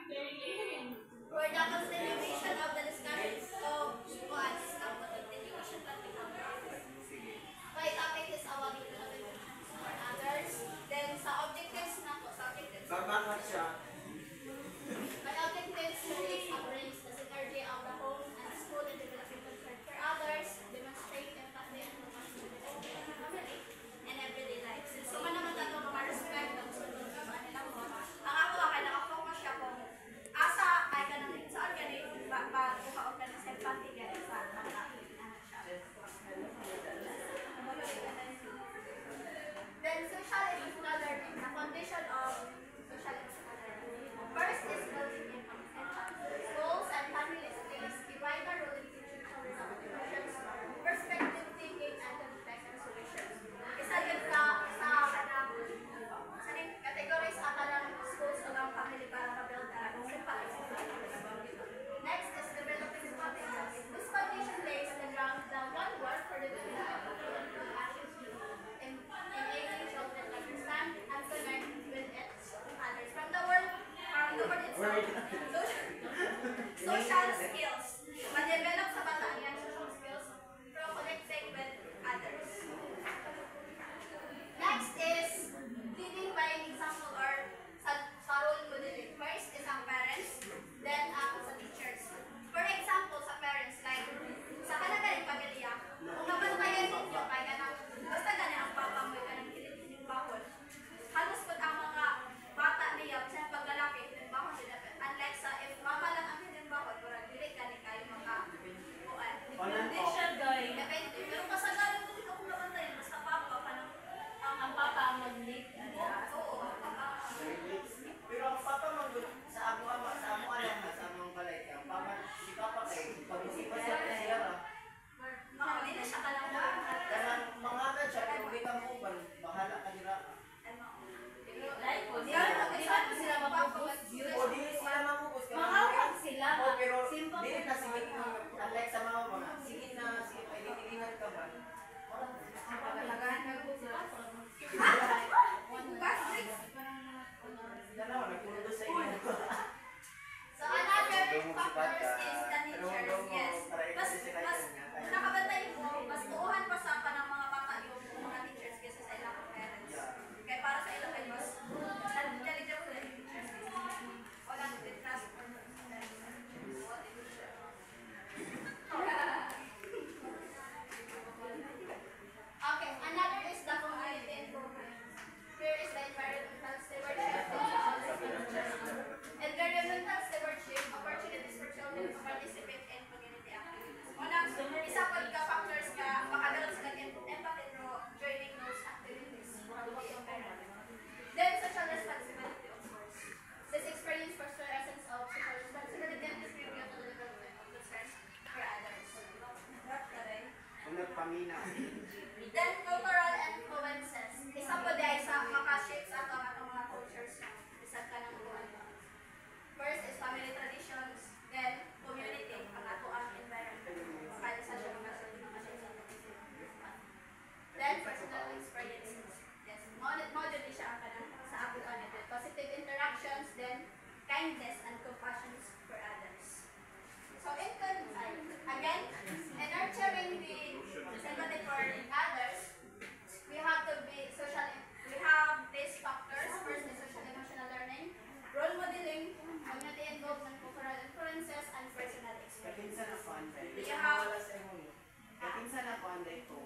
For the continuation of the discussion of what's the continuation that we have now. By topic is our for others. Then sa objectives na po, sa objectives. Babangat siya. By objectives, raise upraise the synergy of the home and school in developing concern for others, demonstrate empathy and compassion in the family and everyday life. So, man naman tayo mag-respect ng sunod sa kanila mo. Ang ako ay nakafocus siya kung asa ay kanang saan ganit ba-bukaon ka ng empathy ganit sa mga Then, social and emotional learning, the foundation of social and emotional learning. First is building empathy. Schools and families plays a vital role in teaching children about emotions, perspective thinking, and conflict resolution. Isa yun sa categories ata ng schools o ng family para ma-build sympathy. Next is developing empathy. This foundation lays the groundwork for the development of political actions enabling children to understand and connect with others. From the word itself, social skills. Ma-develop sa bata yan social skills from connecting with others. Next is leading by example or sa role modeling. First is ang parents, then sa teachers. For example, sa parents, like sa kanagaling pamilya, kung nabantayan ninyo, kaya ganang, basta ganyan ang papa mo, ganang kilit-kilit bahon. Halos po ang mga bata niya, sa paglalaki, bahon sila. Unlike sa, if mama lang ang kilit bahon, kurang dili ganit kayo mga buwan. Hindi siya, guys. Depende. Pero kasagalan mo dito kung nabantayan, basta papa, parang Ang papa ang mag-lead. oo, Pero ang papa man sa amo ama, sa amo alam na, sa among balay, ang papa, si papa kay, pag-isipan siya ra. mga hindi na siya kalang Kanang mga agad siya, pero kita mo, bahala ka nila. Like, Di ba sila mapapagod? O di sila mamubos ka. Mahawak sila. O pero, Simple di na po. sige na, unlike sa mga, sige na, sige, ay dinilingan ka ba? Dalawa, nagpundo sa inyo. So another factors is the teachers. Yes. Mas nakabantay mo, mas tuuhan pa sa pa ng mga bata yung mga teachers kaysa sa ilang parents. Kaya para sa ilang kayo, mas intelligent sila yung teachers. Wala nang trust. Okay, another is the community improvement. Here is the environmental stewardship. Environmental stewardship, opportunities for children to participate in community activities. Unang, isa po ka factors ka, makagalang sila empathy through joining those activities for the environment. Then, social responsibility, of course. This experience fosters a sense of social responsibility and contribute to the development of concerns for others. Kung nagpamina. Then, cultural influences. Isa po dahil sa makashapes ato ang atong mga cultures. Isa ka ng buwan. First is family traditions. Then, community. Ang ato ang environment. Kaya sa siya makashapes ato. Then, personal experiences. Yes. Model siya ang kanang sa ato ang ito. Positive interactions. Then, kindness and compassion for others. So, again, in nurturing the sympathy for others, we have to be social. We have these factors. First is social emotional learning, role modeling, community involvement, cultural influences, and personal experience. Katinsa na panday. You have- Katinsa na panday ko.